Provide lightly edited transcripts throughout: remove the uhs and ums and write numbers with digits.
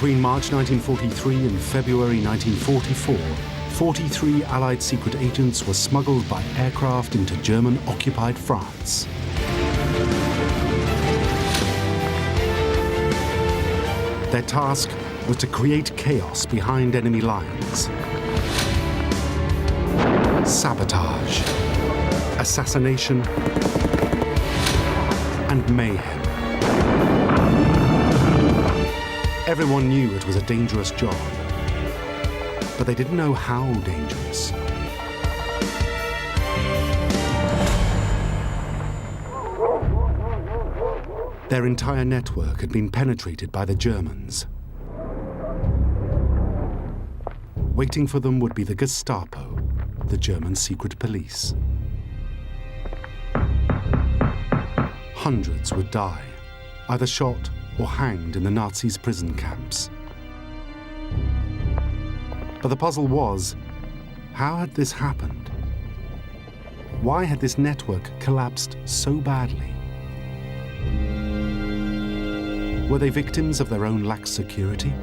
Between March 1943 and February 1944, 43 Allied secret agents were smuggled by aircraft into German-occupied France. Their task was to create chaos behind enemy lines. Sabotage, assassination, and mayhem. Everyone knew it was a dangerous job, but they didn't know how dangerous. Their entire network had been penetrated by the Germans. Waiting for them would be the Gestapo, the German secret police. Hundreds would die, either shot or hanged in the Nazis' prison camps. But the puzzle was, how had this happened? Why had this network collapsed so badly? Were they victims of their own lax security?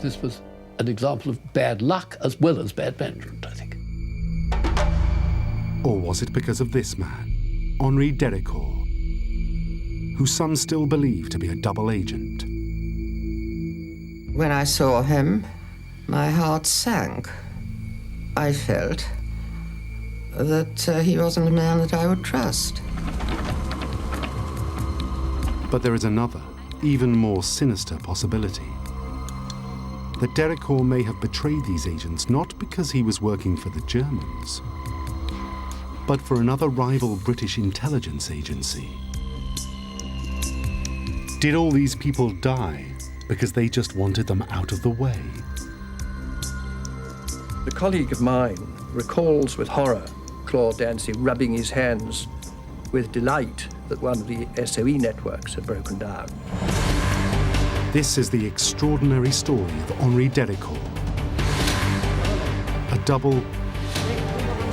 This was an example of bad luck as well as bad management, I think. Or was it because of this man, Henri Dericourt, who some still believe to be a double agent? When I saw him, my heart sank. I felt that he wasn't a man that I would trust. But there is another, even more sinister possibility. That Dericourt may have betrayed these agents not because he was working for the Germans, but for another rival British intelligence agency. Did all these people die because they just wanted them out of the way? A colleague of mine recalls with horror Claude Dancy rubbing his hands with delight that one of the SOE networks had broken down. This is the extraordinary story of Henri Dericourt. A double,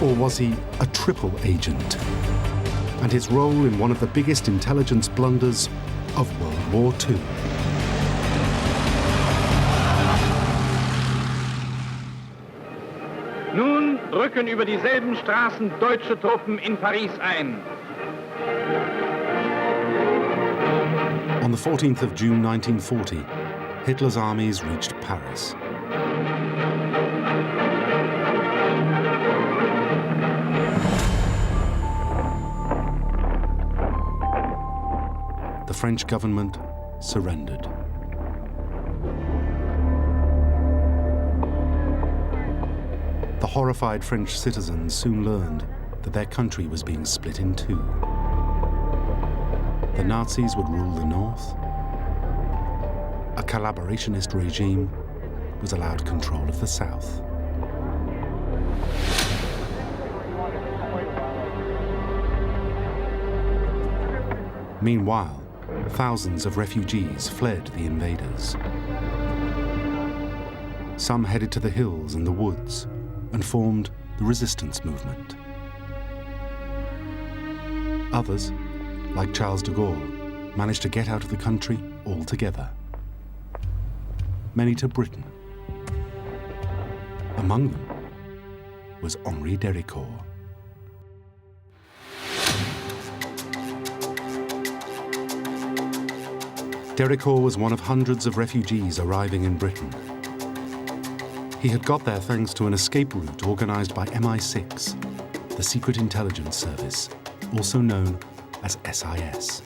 or was he a triple agent? And his role in one of the biggest intelligence blunders of World War II. Nun rücken über dieselben Straßen deutsche Truppen in Paris ein. On the 14th of June 1940, Hitler's armies reached Paris. The French government surrendered. The horrified French citizens soon learned that their country was being split in two. The Nazis would rule the north. A collaborationist regime was allowed control of the south. Meanwhile, thousands of refugees fled the invaders. Some headed to the hills and the woods and formed the resistance movement. Others, like Charles de Gaulle, managed to get out of the country altogether. Many to Britain. Among them was Henri Dericourt. Dericourt was one of hundreds of refugees arriving in Britain. He had got there thanks to an escape route organized by MI6, the Secret Intelligence Service, also known as SIS.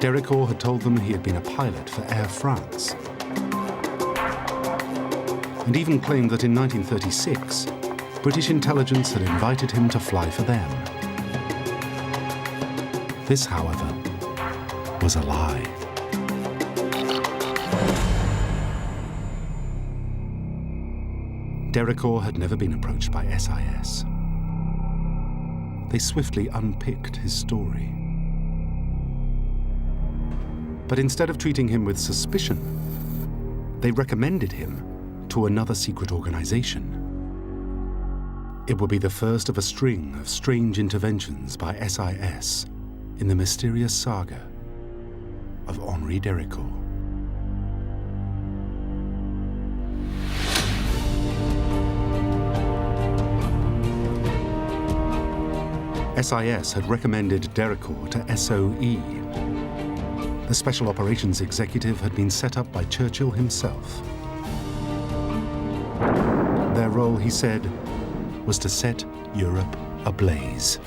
Dericourt had told them he had been a pilot for Air France, and even claimed that in 1936, British intelligence had invited him to fly for them. This, however, was a lie. Dericourt had never been approached by SIS. They swiftly unpicked his story. But instead of treating him with suspicion, they recommended him to another secret organization. It would be the first of a string of strange interventions by SIS in the mysterious saga of Henri Dericourt. SIS had recommended Dericourt to SOE. The Special Operations Executive had been set up by Churchill himself. Their role, he said, was to set Europe ablaze.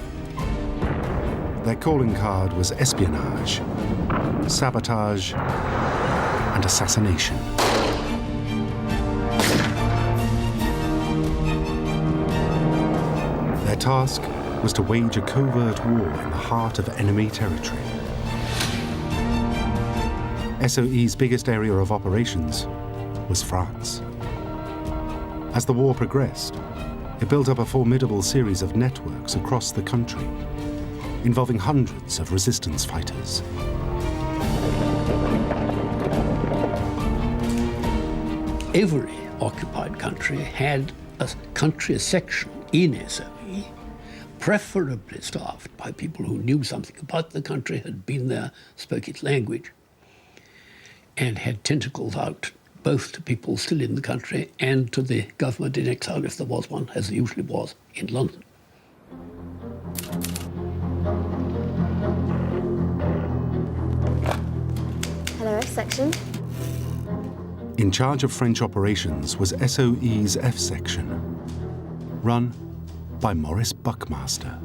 Their calling card was espionage, sabotage, and assassination. Their task was to wage a covert war in the heart of enemy territory. SOE's biggest area of operations was France. As the war progressed, it built up a formidable series of networks across the country, involving hundreds of resistance fighters. Every occupied country had a country section in SOE, preferably staffed by people who knew something about the country, had been there, spoke its language, and had tentacles out both to people still in the country and to the government in exile, if there was one, as there usually was in London. Hello, F section. In charge of French operations was SOE's F section, run by Maurice Buckmaster.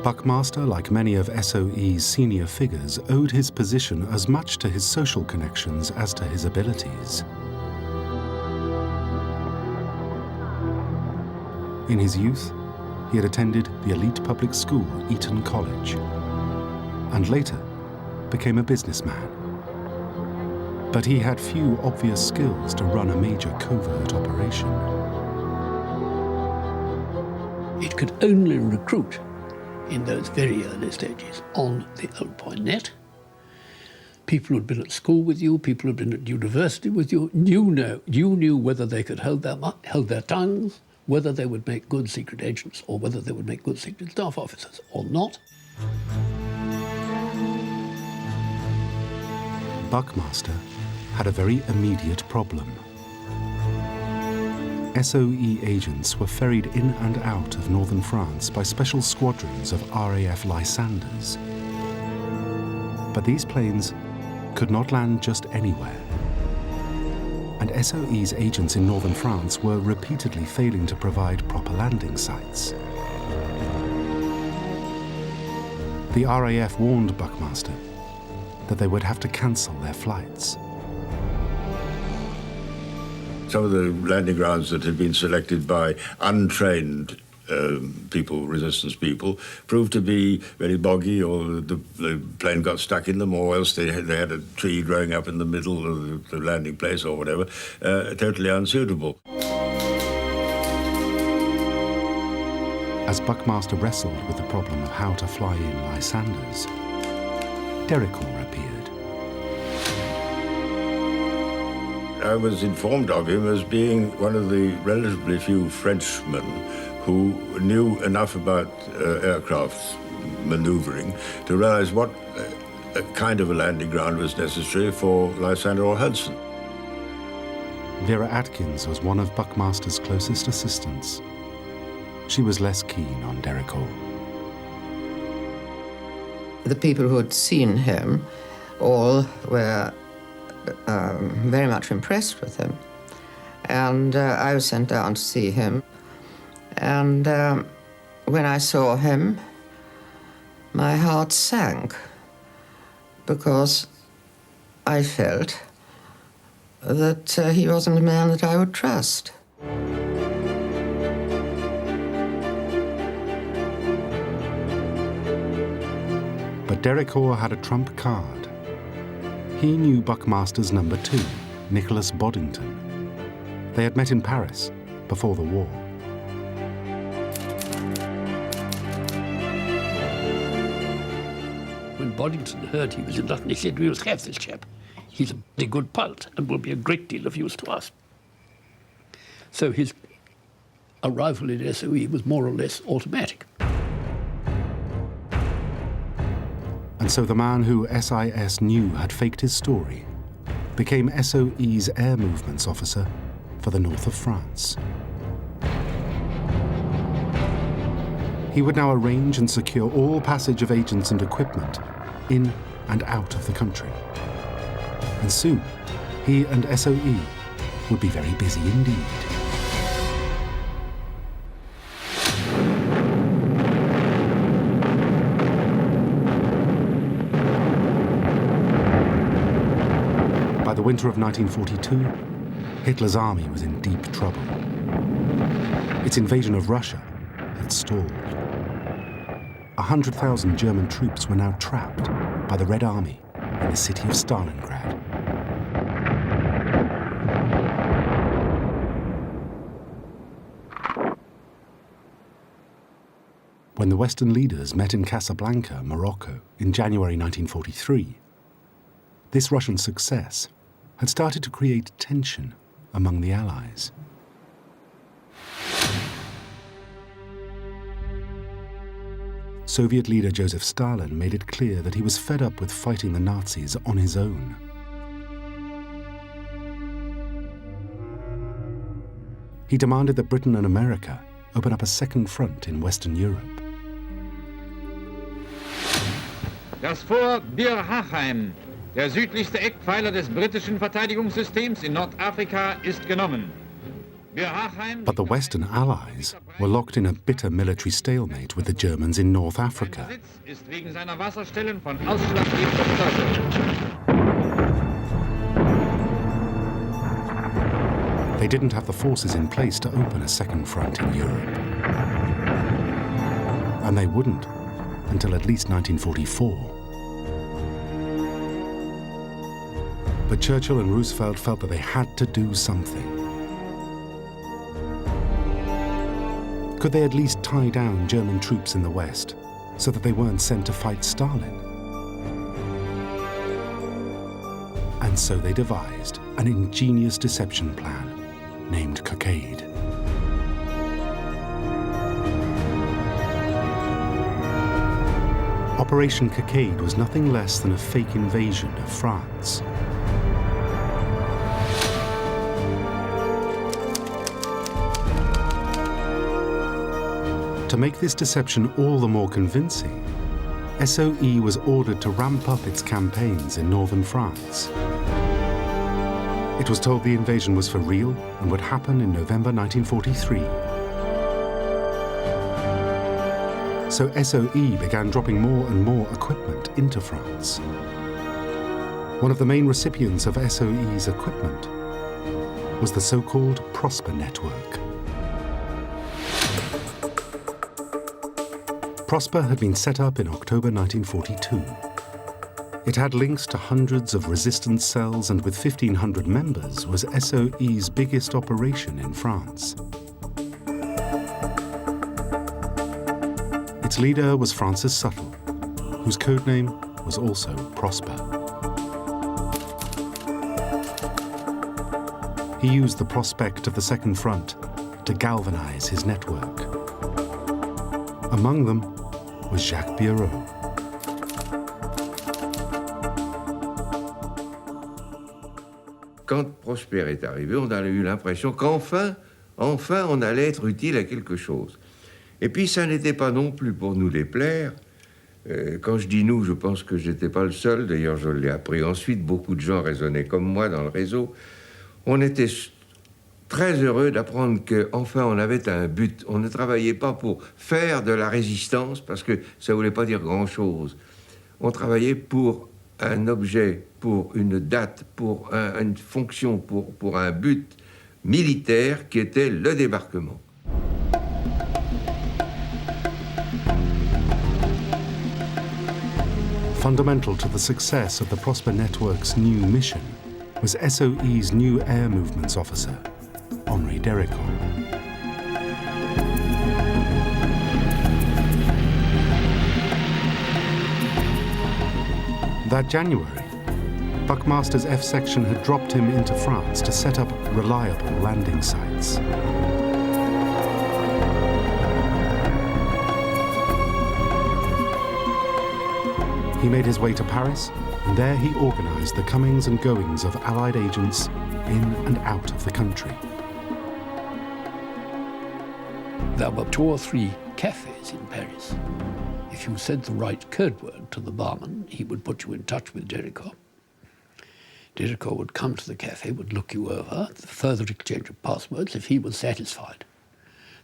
Buckmaster, like many of SOE's senior figures, owed his position as much to his social connections as to his abilities. In his youth, he had attended the elite public school, Eton College, and later became a businessman. But he had few obvious skills to run a major covert operation. It could only recruit in those very early stages on the old point net. People who'd been at school with you, people who'd been at university with you, you knew whether they could hold their tongues, whether they would make good secret agents or whether they would make good secret staff officers or not. Buckmaster had a very immediate problem. SOE agents were ferried in and out of northern France by special squadrons of RAF Lysanders. But these planes could not land just anywhere. And SOE's agents in northern France were repeatedly failing to provide proper landing sites. The RAF warned Buckmaster that they would have to cancel their flights. Some of the landing grounds that had been selected by untrained people, resistance people, proved to be very boggy, or the plane got stuck in them, or else they had a tree growing up in the middle of the landing place or whatever, totally unsuitable. As Buckmaster wrestled with the problem of how to fly in Lysanders, Dericourt appeared. I was informed of him as being one of the relatively few Frenchmen who knew enough about aircraft maneuvering to realize what kind of a landing ground was necessary for Lysander or Hudson. Vera Atkins was one of Buckmaster's closest assistants. She was less keen on Dericourt. The people who had seen him all were very much impressed with him. And I was sent down to see him. And when I saw him, my heart sank, because I felt that he wasn't a man that I would trust. But Dericourt had a trump card. He knew Buckmaster's number 2, Nicholas Boddington. They had met in Paris before the war. When Boddington heard he was in London, he said, "We will have this chap. He's a pretty good pilot and will be a great deal of use to us." So his arrival in SOE was more or less automatic. And so the man who SIS knew had faked his story became SOE's air movements officer for the north of France. He would now arrange and secure all passage of agents and equipment in and out of the country. And soon, he and SOE would be very busy indeed. By the winter of 1942, Hitler's army was in deep trouble. Its invasion of Russia had stalled. 100,000 German troops were now trapped by the Red Army in the city of Stalingrad. When the Western leaders met in Casablanca, Morocco, in January 1943, this Russian success had started to create tension among the Allies. Soviet leader Joseph Stalin made it clear that he was fed up with fighting the Nazis on his own. He demanded that Britain and America open up a second front in Western Europe. Das Fort Bir Hakeim, der südlichste Eckpfeiler des britischen Verteidigungssystems in Nordafrika, ist genommen. But the Western Allies were locked in a bitter military stalemate with the Germans in North Africa. Ist wegen seiner Wasserstellen von ausschlaggebender Bedeutung. They didn't have the forces in place to open a second front in Europe. And they wouldn't until at least 1944. But Churchill and Roosevelt felt that they had to do something. Could they at least tie down German troops in the West so that they weren't sent to fight Stalin? And so they devised an ingenious deception plan named Cockade. Operation Cockade was nothing less than a fake invasion of France. To make this deception all the more convincing, SOE was ordered to ramp up its campaigns in northern France. It was told the invasion was for real and would happen in November 1943. So SOE began dropping more and more equipment into France. One of the main recipients of SOE's equipment was the so-called Prosper Network. Prosper had been set up in October 1942. It had links to hundreds of resistance cells and with 1,500 members was SOE's biggest operation in France. Its leader was Francis Suttle, whose codename was also Prosper. He used the prospect of the Second Front to galvanize his network. Among them was Jacques Biéreau. Quand Prosper est arrivé, on a eu l'impression qu'enfin, on allait être utile à quelque chose. Et puis, ça n'était pas non plus pour nous déplaire. Quand je dis nous, je pense que je n'étais pas le seul. D'ailleurs, je l'ai appris ensuite. Beaucoup de gens raisonnaient comme moi dans le réseau. On était très heureux d'apprendre qu'enfin, on avait un but. On ne travaillait pas pour faire de la résistance, parce que ça ne voulait pas dire grand-chose. On travaillait pour un objet, pour une date, pour une fonction, pour un but militaire qui était le débarquement. Fundamental to the success of the Prosper Network's new mission was SOE's new air movements officer, Henri Dérichon. That January, Buckmaster's F section had dropped him into France to set up reliable landing sites. He made his way to Paris, and there he organized the comings and goings of Allied agents in and out of the country. There were 2 or 3 cafes in Paris. If you said the right code word to the barman, he would put you in touch with Jericho. Jericho would come to the cafe, would look you over, the further exchange of passwords. If he was satisfied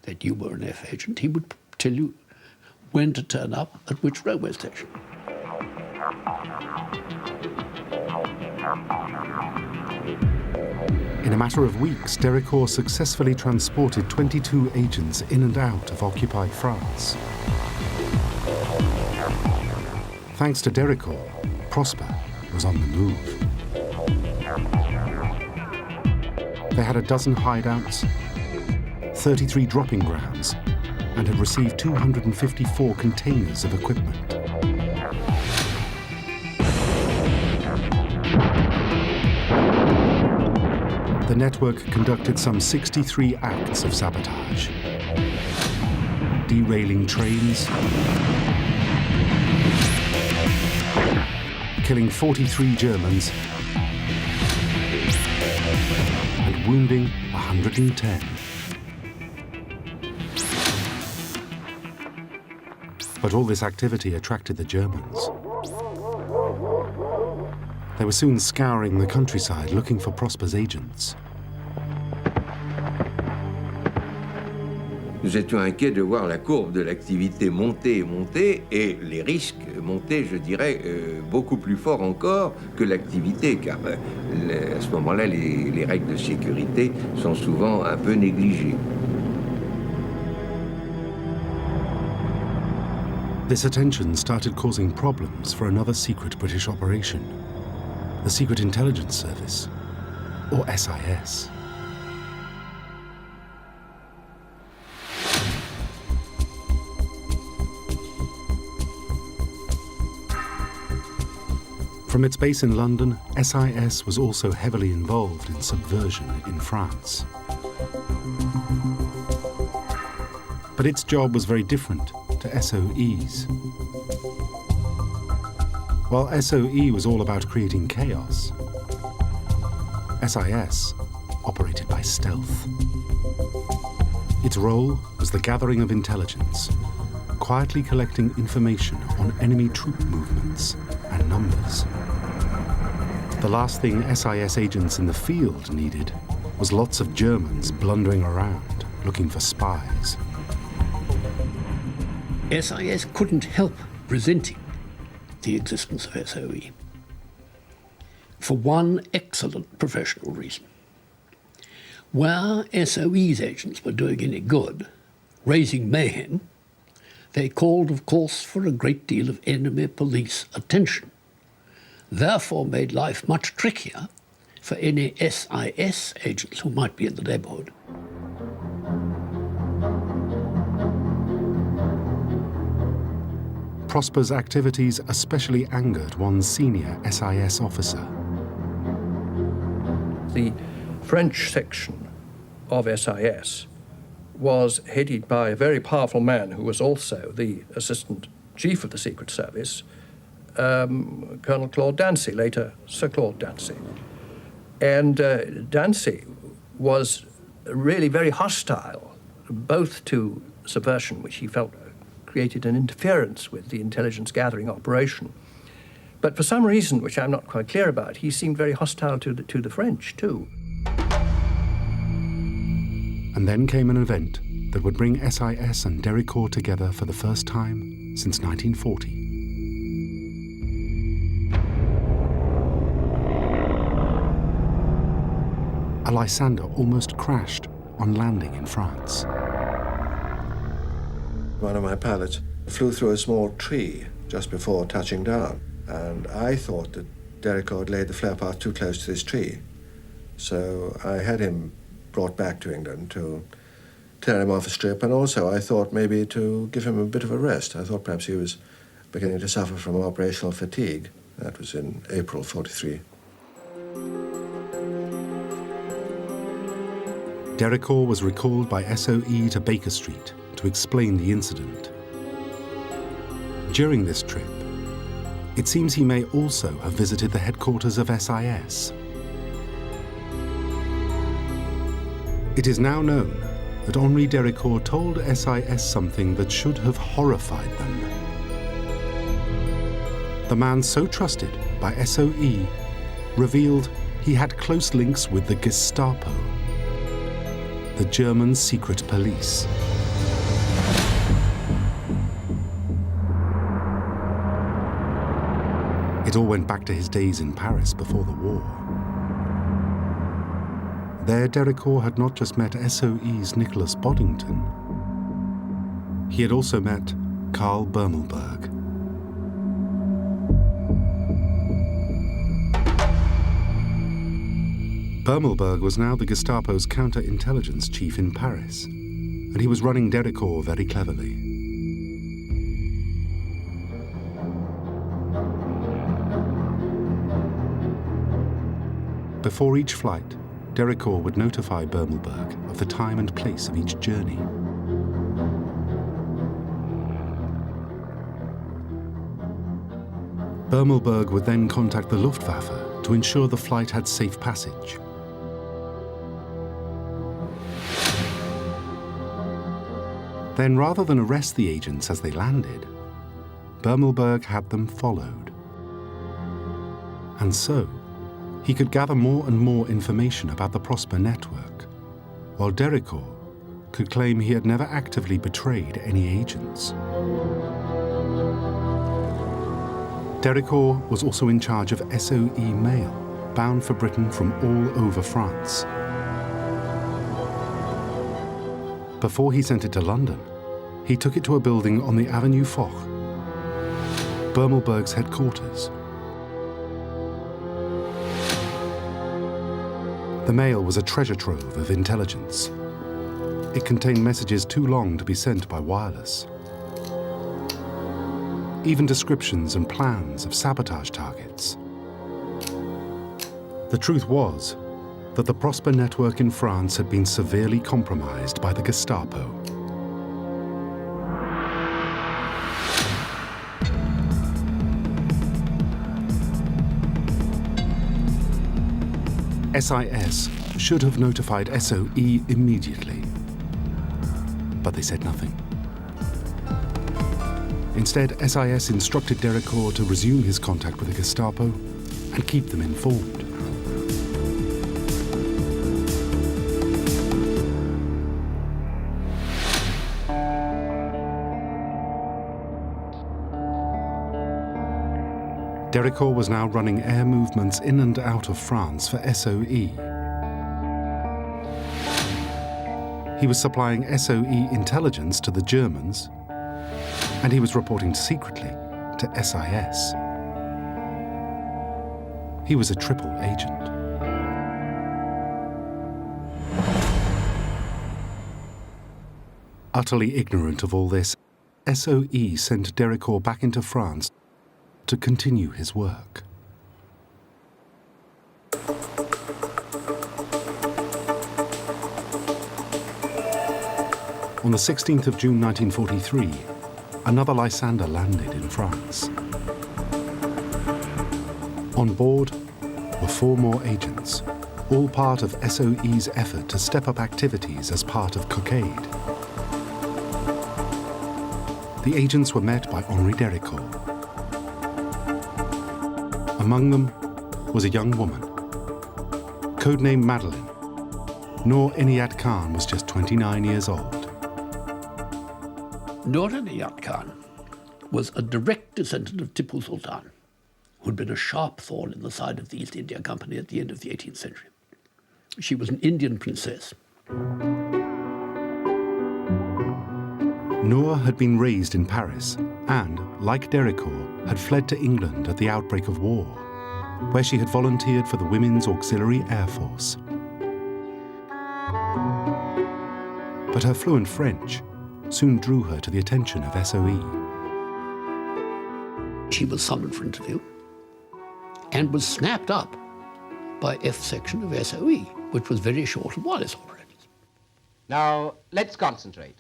that you were an F agent, he would tell you when to turn up at which railway station. In a matter of weeks, Dericourt successfully transported 22 agents in and out of occupied France. Thanks to Dericourt, Prosper was on the move. They had a dozen hideouts, 33 dropping grounds, and had received 254 containers of equipment. The network conducted some 63 acts of sabotage, derailing trains, killing 43 Germans, and wounding 110. But all this activity attracted the Germans. They were soon scouring the countryside looking for Prosper's agents. Nous étions inquiets de voir la courbe de l'activité monter et monter, et les risques monter, je dirais, beaucoup plus fort encore que l'activité, car à ce moment-là, les règles de sécurité sont souvent un peu négligées. This attention started causing problems for another secret British operation, the Secret Intelligence Service, or SIS. From its base in London, SIS was also heavily involved in subversion in France. But its job was very different to SOE's. While SOE was all about creating chaos, SIS operated by stealth. Its role was the gathering of intelligence, quietly collecting information on enemy troop movements and numbers. The last thing SIS agents in the field needed was lots of Germans blundering around looking for spies. SIS couldn't help resenting the existence of SOE for one excellent professional reason. Where SOE's agents were doing any good, raising mayhem, they called, of course, for a great deal of enemy police attention, therefore made life much trickier for any SIS agents who might be in the neighborhood. Prosper's activities especially angered one senior SIS officer. The French section of SIS was headed by a very powerful man who was also the assistant chief of the Secret Service, Colonel Claude Dancy, later Sir Claude Dancy. And Dancy was really very hostile, both to subversion, which he felt created an interference with the intelligence gathering operation. But for some reason, which I'm not quite clear about, he seemed very hostile to the French, too. And then came an event that would bring SIS and Dericourt together for the first time since 1940. A Lysander almost crashed on landing in France. One of my pilots flew through a small tree just before touching down, and I thought that Dericourt had laid the flare path too close to this tree. So I had him brought back to England to tear him off a strip, and also I thought maybe to give him a bit of a rest. I thought perhaps he was beginning to suffer from operational fatigue. That was in April '43. Dericourt was recalled by SOE to Baker Street to explain the incident. During this trip, It seems he may also have visited the headquarters of SIS. It is now known that Henri Dericourt told SIS something that should have horrified them. The man so trusted by SOE revealed he had close links with the Gestapo, the German secret police. It all went back to his days in Paris before the war. There, Dericourt had not just met SOE's Nicholas Boddington, he had also met Karl Bermelberg. Bermelberg was now the Gestapo's counterintelligence chief in Paris, and he was running Dericourt very cleverly. Before each flight, Dericourt would notify Bermelberg of the time and place of each journey. Bermelberg would then contact the Luftwaffe to ensure the flight had safe passage. Then, rather than arrest the agents as they landed, Bermelberg had them followed. And so, he could gather more and more information about the Prosper network, while Dericourt could claim he had never actively betrayed any agents. Dericourt was also in charge of SOE mail, bound for Britain from all over France. Before he sent it to London, he took it to a building on the Avenue Foch, Bermelberg's headquarters. The mail was a treasure trove of intelligence. It contained messages too long to be sent by wireless. Even descriptions and plans of sabotage targets. The truth was that the Prosper network in France had been severely compromised by the Gestapo. SIS should have notified SOE immediately, but they said nothing. Instead, SIS instructed Dericourt to resume his contact with the Gestapo and keep them informed. Dericourt was now running air movements in and out of France for SOE. He was supplying SOE intelligence to the Germans, and he was reporting secretly to SIS. He was a triple agent. Utterly ignorant of all this, SOE sent Dericourt back into France to continue his work. On the 16th of June 1943, another Lysander landed in France. On board were 4 more agents, all part of SOE's effort to step up activities as part of Cockade. The agents were met by Henri Dericourt. Among them was a young woman, codenamed Madeleine. Noor Inayat Khan was just 29 years old. Noor Inayat Khan was a direct descendant of Tipu Sultan, who'd been a sharp thorn in the side of the East India Company at the end of the 18th century. She was an Indian princess. Noor had been raised in Paris and, like Dericourt, had fled to England at the outbreak of war, where she had volunteered for the Women's Auxiliary Air Force. But her fluent French soon drew her to the attention of SOE. She was summoned for interview and was snapped up by F section of SOE, which was very short of wireless operators. Now, let's concentrate.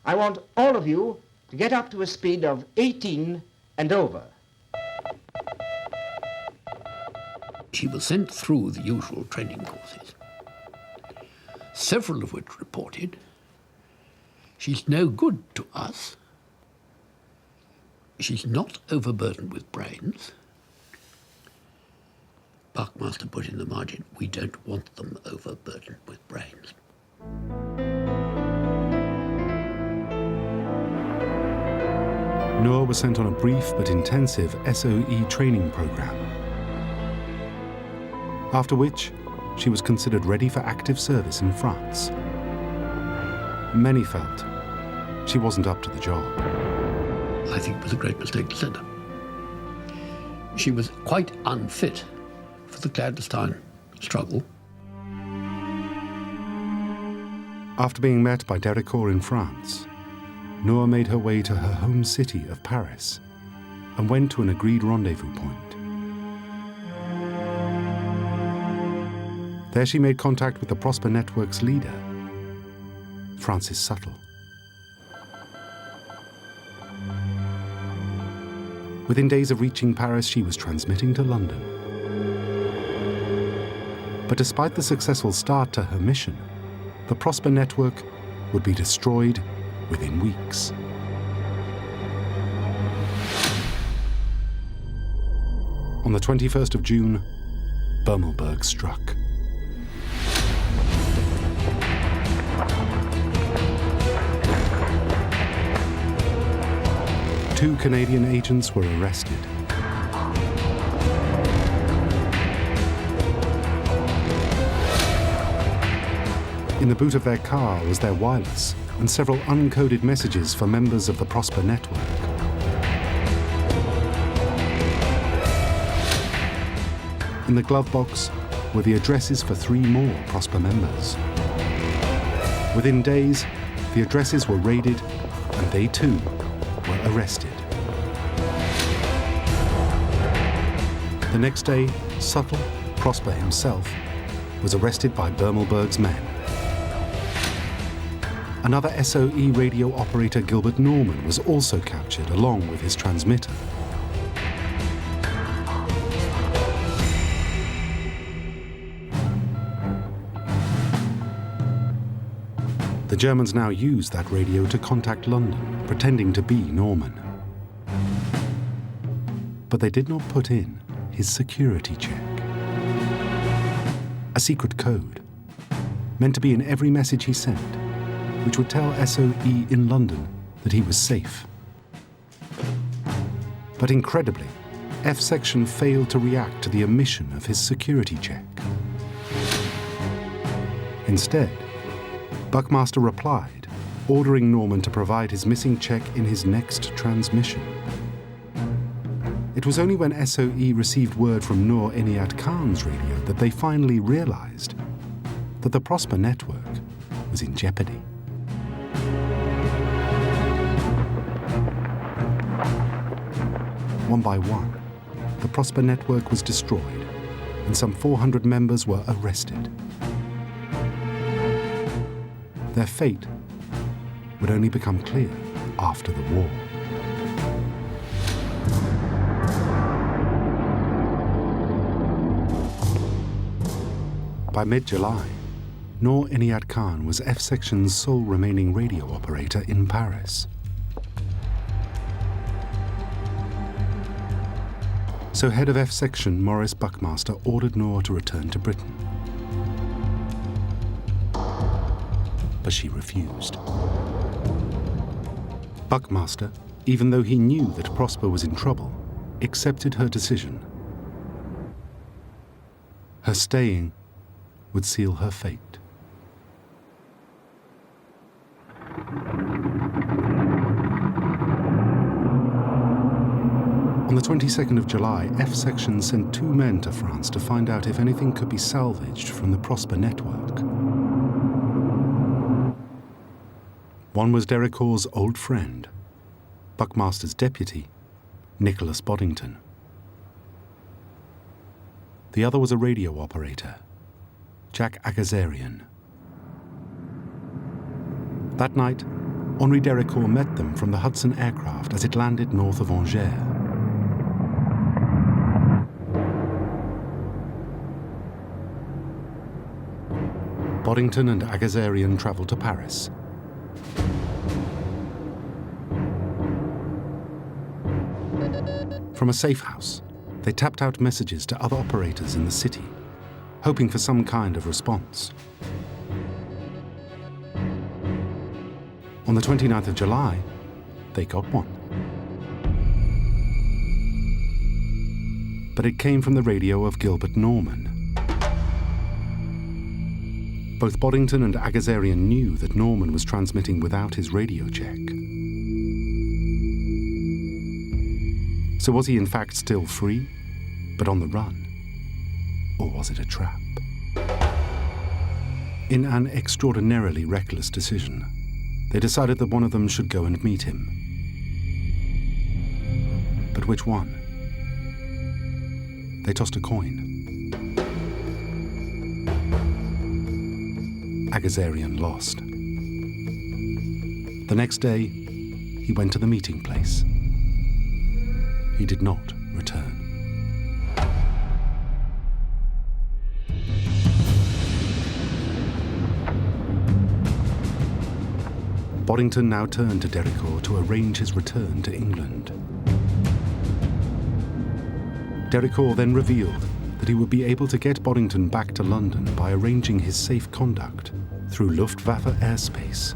I want all of you to get up to a speed of 18 and over. she was sent through the usual training courses, several of which reported, she's no good to us, she's not overburdened with brains. Buckmaster put in the margin, we don't want them overburdened with brains. Noor was sent on a brief but intensive SOE training program, after which she was considered ready for active service in France. Many felt she wasn't up to the job. I think it was a great mistake to send her. She was quite unfit for the clandestine struggle. After being met by Déricourt in France, Noor made her way to her home city of Paris and went to an agreed rendezvous point. There she made contact with the Prosper Network's leader, Francis Suttle. Within days of reaching Paris, she was transmitting to London. But despite the successful start to her mission, the Prosper Network would be destroyed within weeks. On the 21st of June, Bermelberg struck. Two Canadian agents were arrested. In the boot of their car was their wireless and several uncoded messages for members of the Prosper Network. In the glove box were the addresses for 3 more Prosper members. Within days, the addresses were raided and they too were arrested. The next day, Suttle, Prosper himself, was arrested by Bermelberg's men. Another SOE radio operator, Gilbert Norman, was also captured along with his transmitter. The Germans now used that radio to contact London, pretending to be Norman. But they did not put in his security check. A secret code, meant to be in every message he sent, which would tell SOE in London that he was safe. But incredibly, F Section failed to react to the omission of his security check. Instead, Buckmaster replied, ordering Norman to provide his missing check in his next transmission. It was only when SOE received word from Noor Inayat Khan's radio that they finally realized that the Prosper Network was in jeopardy. One by one, the Prosper Network was destroyed, and some 400 members were arrested. Their fate would only become clear after the war. By mid-July, Noor Inayat Khan was F Section's sole remaining radio operator in Paris. So head of F Section Maurice Buckmaster ordered Noor to return to Britain. But she refused. Buckmaster, even though he knew that Prosper was in trouble, accepted her decision. Her staying would seal her fate. On the 22nd of July, F Section sent 2 men to France to find out if anything could be salvaged from the Prosper Network. One was Déricourt's old friend, Buckmaster's deputy, Nicholas Boddington. The other was a radio operator, Jack Agazarian. That night, Henri Déricourt met them from the Hudson aircraft as it landed north of Angers. Boddington and Agazarian travelled to Paris. From a safe house, they tapped out messages to other operators in the city, hoping for some kind of response. On the 29th of July, they got one. But it came from the radio of Gilbert Norman. Both Boddington and Agazarian knew that Norman was transmitting without his radio check. So was he in fact still free, but on the run? Or was it a trap? In an extraordinarily reckless decision, they decided that one of them should go and meet him. But which one? They tossed a coin. Agazarian lost. The next day, he went to the meeting place. He did not return. Boddington now turned to Dericourt to arrange his return to England. Dericourt then revealed that he would be able to get Boddington back to London by arranging his safe conduct through Luftwaffe airspace.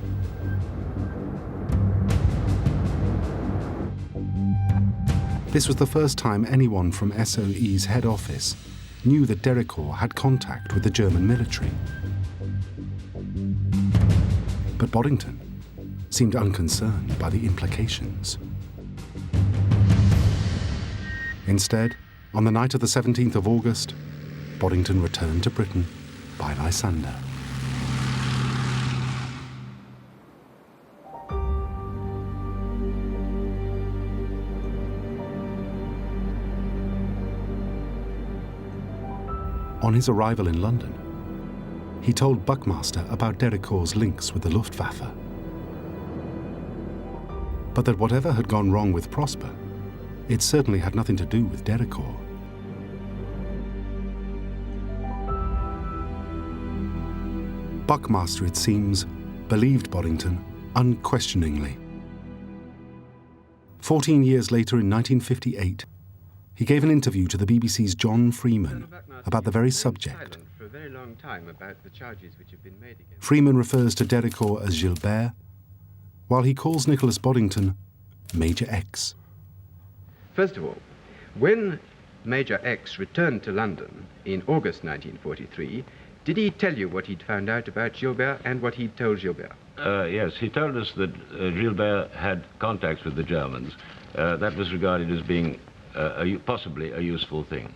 This was the first time anyone from SOE's head office knew that Dericourt had contact with the German military. But Boddington seemed unconcerned by the implications. Instead, on the night of the 17th of August, Boddington returned to Britain by Lysander. On his arrival in London, he told Buckmaster about Dericourt's links with the Luftwaffe. But that whatever had gone wrong with Prosper, it certainly had nothing to do with Dericourt. Buckmaster, it seems, believed Boddington unquestioningly. 14 years later, in 1958, he gave an interview to the BBC's John Freeman about the very subject. Freeman refers to Dericourt as Gilbert, while he calls Nicholas Boddington Major X. First of all, when Major X returned to London in August 1943, did he tell you what he'd found out about Gilbert and what he'd told Gilbert? Yes, he told us that Gilbert had contacts with the Germans. That was regarded as being possibly a useful thing.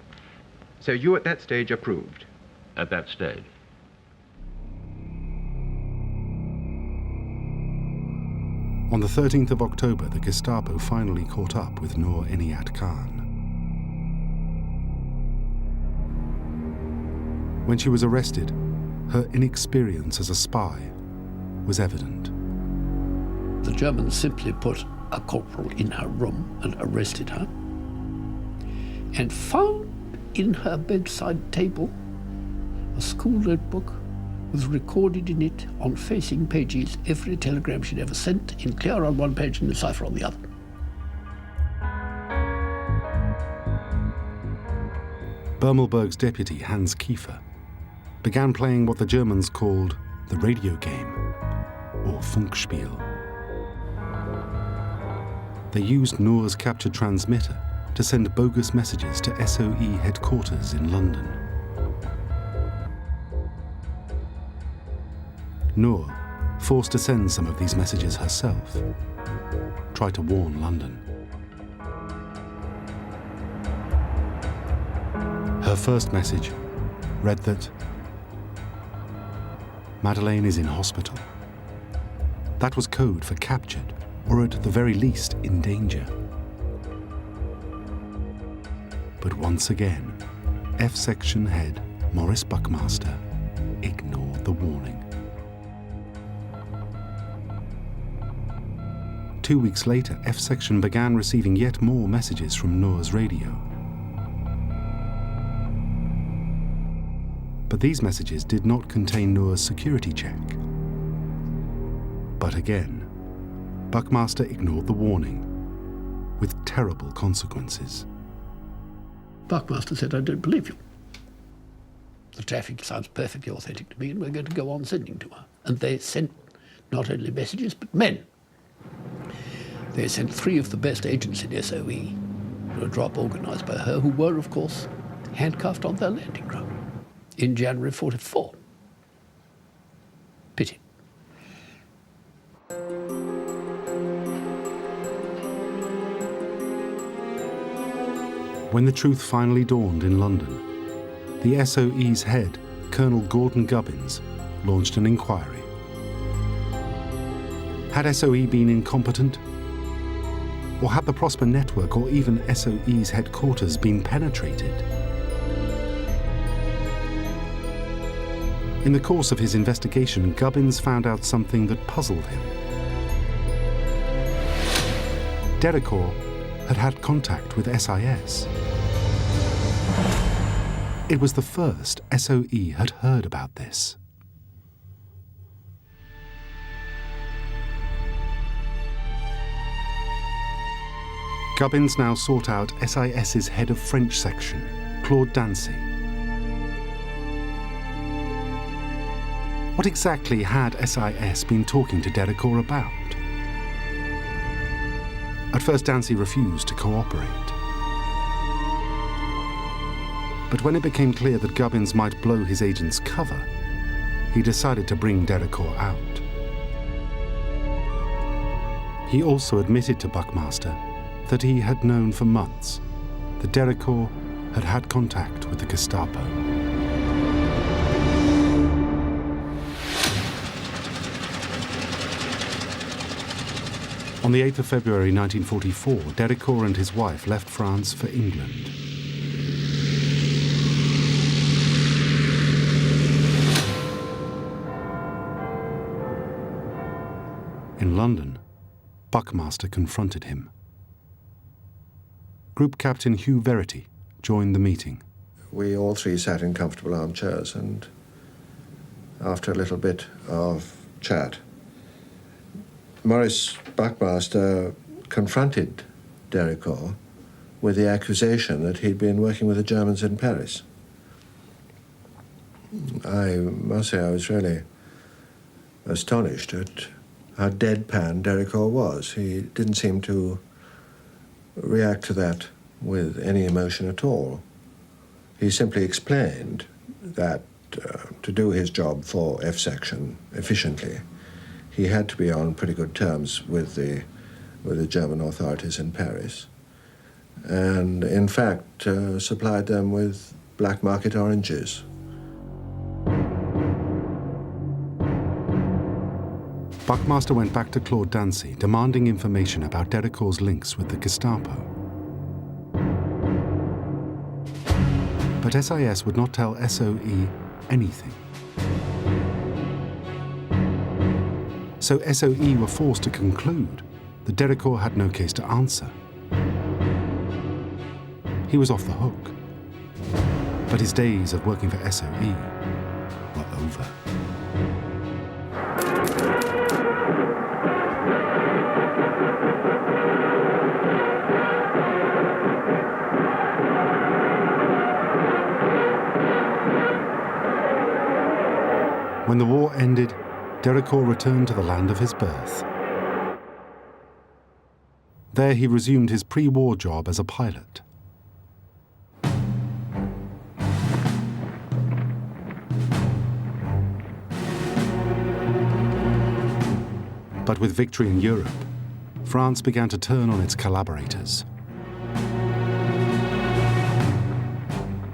So you at that stage approved? At that stage. On the 13th of October, the Gestapo finally caught up with Noor Inayat Khan. When she was arrested, her inexperience as a spy was evident. The Germans simply put a corporal in her room and arrested her, and found in her bedside table a school notebook with recorded in it on facing pages every telegram she'd ever sent, in clear on one page and in cipher on the other. Bermelberg's deputy, Hans Kiefer, began playing what the Germans called the radio game, or Funkspiel. They used Noor's captured transmitter to send bogus messages to SOE headquarters in London. Noor, forced to send some of these messages herself, tried to warn London. Her first message read that Madeleine is in hospital. That was code for captured, or at the very least in danger. But once again, F-Section head Maurice Buckmaster ignored the warning. 2 weeks later, F-Section began receiving yet more messages from Noor's radio. But these messages did not contain Noor's security check. But again, Buckmaster ignored the warning, with terrible consequences. Buckmaster said, "I don't believe you. The traffic sounds perfectly authentic to me, and we're going to go on sending to her." And they sent not only messages, but men. They sent 3 of the best agents in SOE to a drop organised by her, who were, of course, handcuffed on their landing ground in January 44. Pity. When the truth finally dawned in London, the SOE's head, Colonel Gordon Gubbins, launched an inquiry. Had SOE been incompetent? Or had the Prosper Network or even SOE's headquarters been penetrated? In the course of his investigation, Gubbins found out something that puzzled him. Dericourt had had contact with SIS. It was the first SOE had heard about this. Gubbins now sought out SIS's head of French section, Claude Dancy. What exactly had SIS been talking to Dericourt about? At first, Dancy refused to cooperate. But when it became clear that Gubbins might blow his agent's cover, he decided to bring Dericourt out. He also admitted to Buckmaster that he had known for months that Dericourt had had contact with the Gestapo. On the 8th of February 1944, Dericourt and his wife left France for England. In London, Buckmaster confronted him. Group Captain Hugh Verity joined the meeting. We all 3 sat in comfortable armchairs, and after a little bit of chat, Maurice Buckmaster confronted Dericourt with the accusation that he'd been working with the Germans in Paris. I must say I was really astonished at how deadpan Dericourt was. He didn't seem to react to that with any emotion at all. He simply explained that to do his job for F Section efficiently, he had to be on pretty good terms with the German authorities in Paris, and in fact supplied them with black market oranges. Buckmaster went back to Claude Dancy, demanding information about Dericourt's links with the Gestapo. But SIS would not tell SOE anything. So SOE were forced to conclude that Dericourt had no case to answer. He was off the hook. But his days of working for SOE were over. When the war ended, Dericourt returned to the land of his birth. There he resumed his pre-war job as a pilot. But with victory in Europe, France began to turn on its collaborators.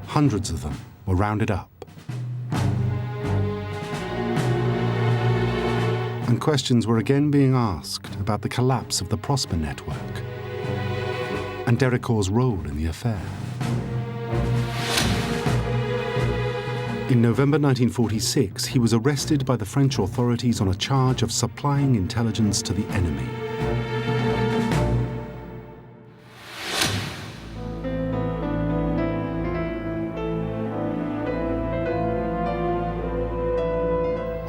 Hundreds of them were rounded up. And questions were again being asked about the collapse of the Prosper Network and Dericourt's role in the affair. In November 1946, he was arrested by the French authorities on a charge of supplying intelligence to the enemy.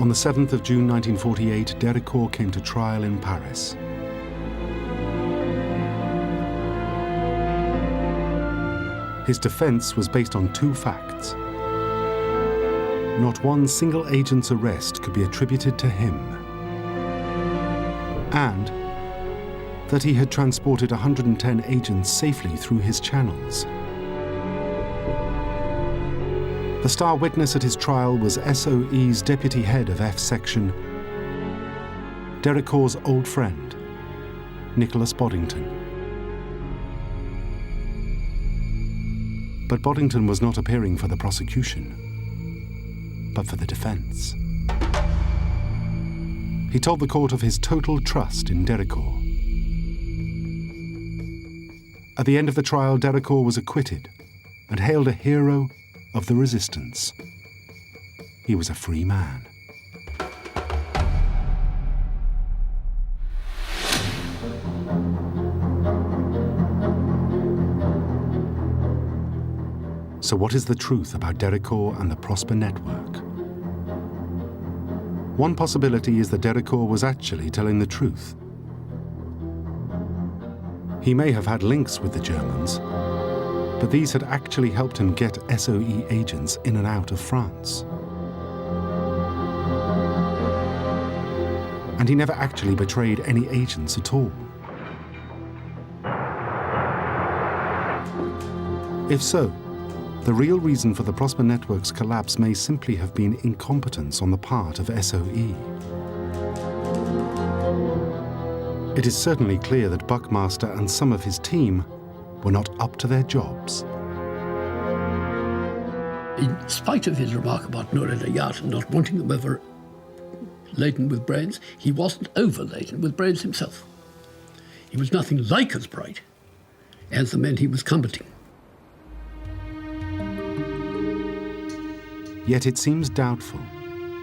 On the 7th of June 1948, Déricourt came to trial in Paris. His defense was based on two facts. Not one single agent's arrest could be attributed to him, and that he had transported 110 agents safely through his channels. The star witness at his trial was SOE's deputy head of F Section, Déricourt's old friend, Nicholas Boddington. But Boddington was not appearing for the prosecution, but for the defense. He told the court of his total trust in Déricourt. At the end of the trial, Déricourt was acquitted and hailed a hero of the resistance. He was a free man. So what is the truth about Déricourt and the Prosper Network? One possibility is that Déricourt was actually telling the truth. He may have had links with the Germans, but these had actually helped him get SOE agents in and out of France. And he never actually betrayed any agents at all. If so, the real reason for the Prosper Network's collapse may simply have been incompetence on the part of SOE. It is certainly clear that Buckmaster and some of his team were not up to their jobs. In spite of his remark about Noor el-Hayat and not wanting them over laden with brains, he wasn't over laden with brains himself. He was nothing like as bright as the men he was combating. Yet it seems doubtful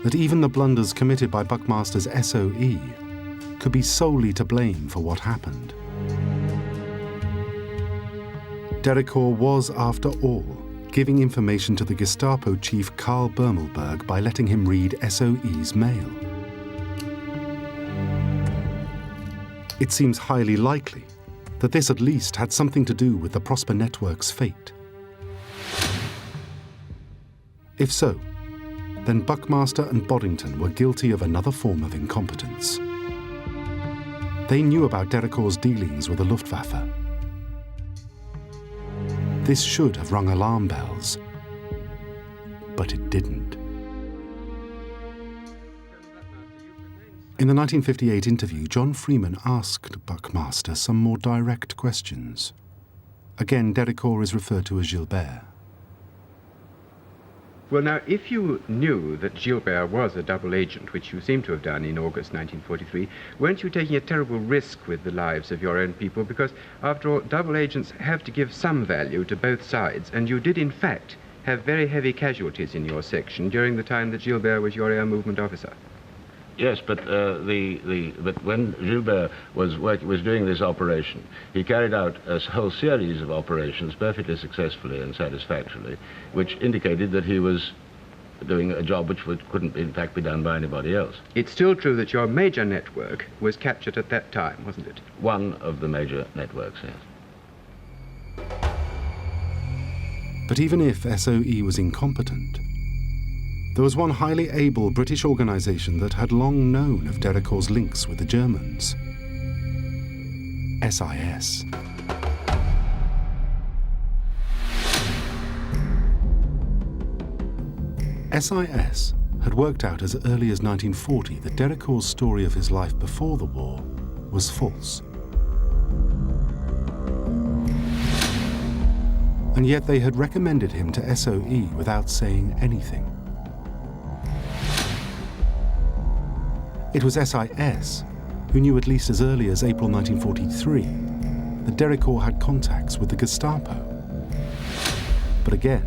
that even the blunders committed by Buckmaster's SOE could be solely to blame for what happened. Déricourt was, after all, giving information to the Gestapo chief Karl Bermelberg by letting him read SOE's mail. It seems highly likely that this at least had something to do with the Prosper Network's fate. If so, then Buckmaster and Boddington were guilty of another form of incompetence. They knew about Déricourt's dealings with the Luftwaffe. This should have rung alarm bells, but it didn't. In the 1958 interview, John Freeman asked Buckmaster some more direct questions. Again, Déricourt is referred to as Gilbert. Well, now, if you knew that Gilbert was a double agent, which you seem to have done in August 1943, weren't you taking a terrible risk with the lives of your own people? Because, after all, double agents have to give some value to both sides, and you did, in fact, have very heavy casualties in your section during the time that Gilbert was your air movement officer. Yes, but but when Gilbert was doing this operation, he carried out a whole series of operations perfectly successfully and satisfactorily, which indicated that he was doing a job which couldn't, in fact, be done by anybody else. It's still true that your major network was captured at that time, wasn't it? One of the major networks, yes. But even if SOE was incompetent, there was one highly able British organisation that had long known of Déricourt's links with the Germans. SIS. SIS had worked out as early as 1940 that Déricourt's story of his life before the war was false. And yet they had recommended him to SOE without saying anything. It was SIS who knew at least as early as April 1943 that Déricourt had contacts with the Gestapo. But again,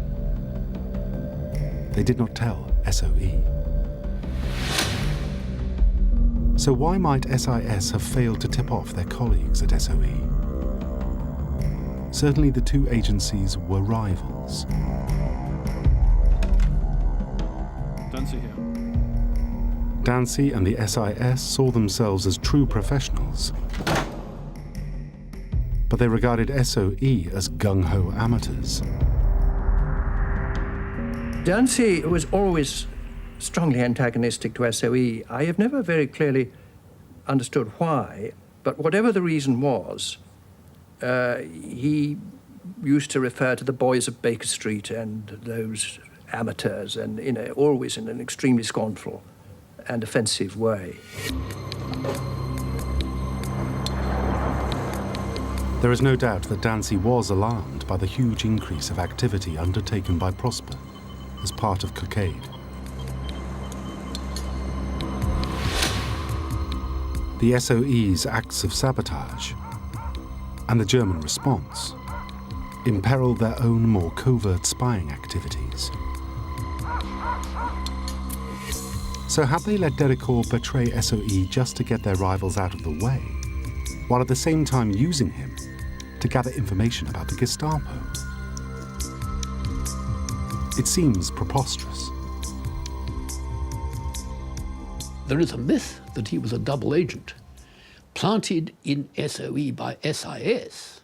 they did not tell SOE. So why might SIS have failed to tip off their colleagues at SOE? Certainly the two agencies were rivals. Dancy here. Dancy and the SIS saw themselves as true professionals, but they regarded SOE as gung-ho amateurs. Dancy was always strongly antagonistic to SOE. I have never very clearly understood why, but whatever the reason was, he used to refer to the boys of Baker Street and those amateurs, and always in an extremely scornful and offensive way. There is no doubt that Dancy was alarmed by the huge increase of activity undertaken by Prosper as part of Cockade. The SOE's acts of sabotage and the German response imperiled their own more covert spying activities. So had they let Dericourt betray SOE just to get their rivals out of the way, while at the same time using him to gather information about the Gestapo? It seems preposterous. There is a myth that he was a double agent planted in SOE by SIS,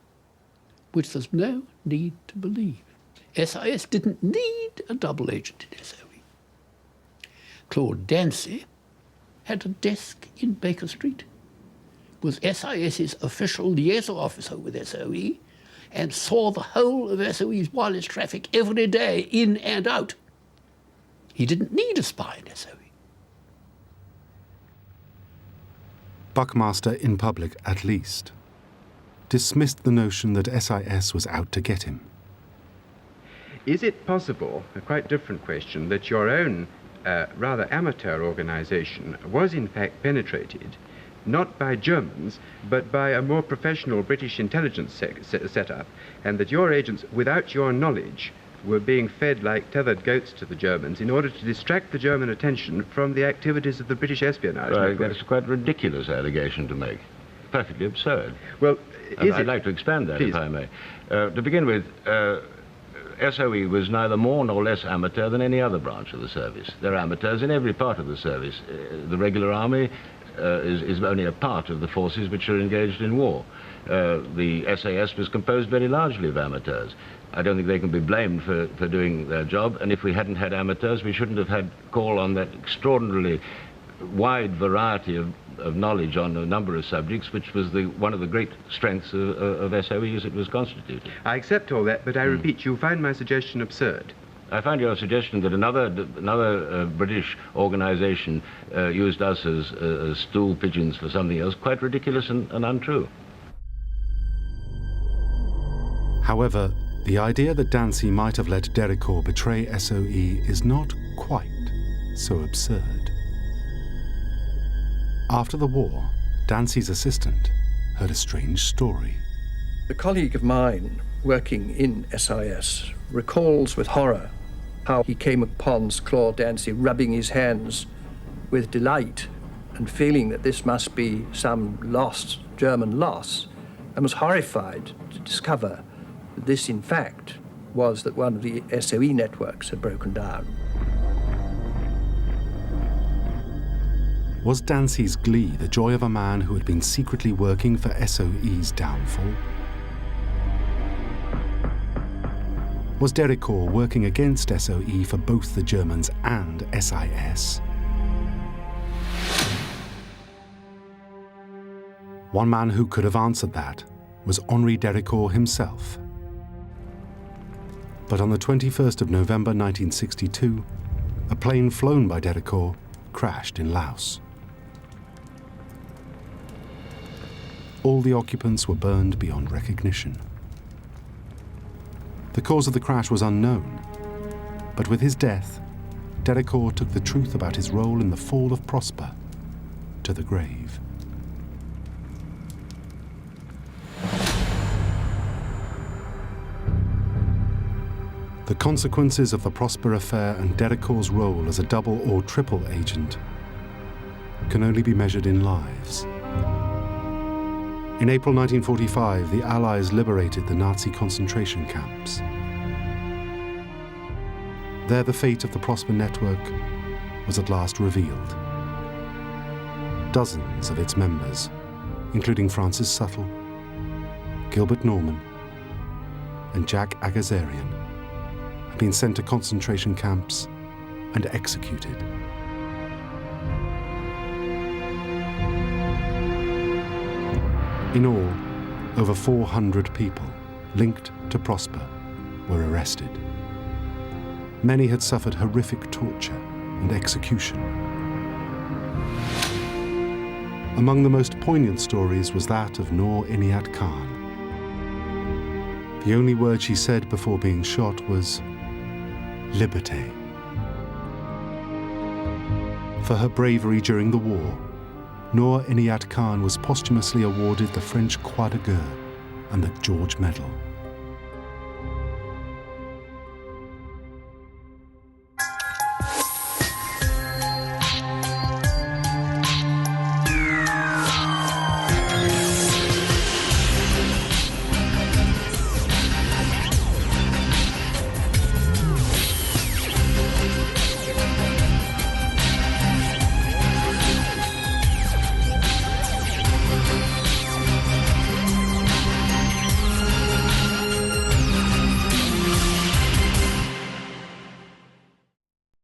which there's no need to believe. SIS didn't need a double agent in SOE. Claude Dancy had a desk in Baker Street, was SIS's official liaison officer with SOE, and saw the whole of SOE's wireless traffic every day, in and out. He didn't need a spy in SOE. Buckmaster, in public at least, dismissed the notion that SIS was out to get him. Is it possible, a quite different question, that your own rather amateur organization was in fact penetrated not by Germans, but by a more professional British intelligence setup, and that your agents, without your knowledge, were being fed like tethered goats to the Germans in order to distract the German attention from the activities of the British espionage network? That's quite a ridiculous allegation to make. Perfectly absurd. Well, I'd like to expand that, Please. if I may. To begin with, SOE was neither more nor less amateur than any other branch of the service. There are amateurs in every part of the service. The regular army is only a part of the forces which are engaged in war. The SAS was composed very largely of amateurs. I don't think they can be blamed for doing their job, and if we hadn't had amateurs, we shouldn't have had call on that extraordinarily wide variety of knowledge on a number of subjects, which was one of the great strengths of SOE as it was constituted. I accept all that, but I repeat, you find my suggestion absurd. I find your suggestion that another British organization used us as stool pigeons for something else quite ridiculous and untrue. However, the idea that Dancy might have let Dericourt betray SOE is not quite so absurd. After the war, Dancy's assistant heard a strange story. A colleague of mine working in SIS recalls with horror how he came upon Claude Dancy rubbing his hands with delight and feeling that this must be some lost German loss, and was horrified to discover that this, in fact, was that one of the SOE networks had broken down. Was Dancy's glee the joy of a man who had been secretly working for SOE's downfall? Was Dericourt working against SOE for both the Germans and SIS? One man who could have answered that was Henri Dericourt himself. But on the 21st of November 1962, a plane flown by Dericourt crashed in Laos. All the occupants were burned beyond recognition. The cause of the crash was unknown, but with his death, Dericourt took the truth about his role in the fall of Prosper to the grave. The consequences of the Prosper affair and Dericourt's role as a double or triple agent can only be measured in lives. In April 1945, the Allies liberated the Nazi concentration camps. There, the fate of the Prosper network was at last revealed. Dozens of its members, including Francis Suttle, Gilbert Norman, and Jack Agazarian, had been sent to concentration camps and executed. In all, over 400 people linked to Prosper were arrested. Many had suffered horrific torture and execution. Among the most poignant stories was that of Noor Inayat Khan. The only word she said before being shot was "Liberté." For her bravery during the war, Noor Inayat Khan was posthumously awarded the French Croix de Guerre and the George Medal.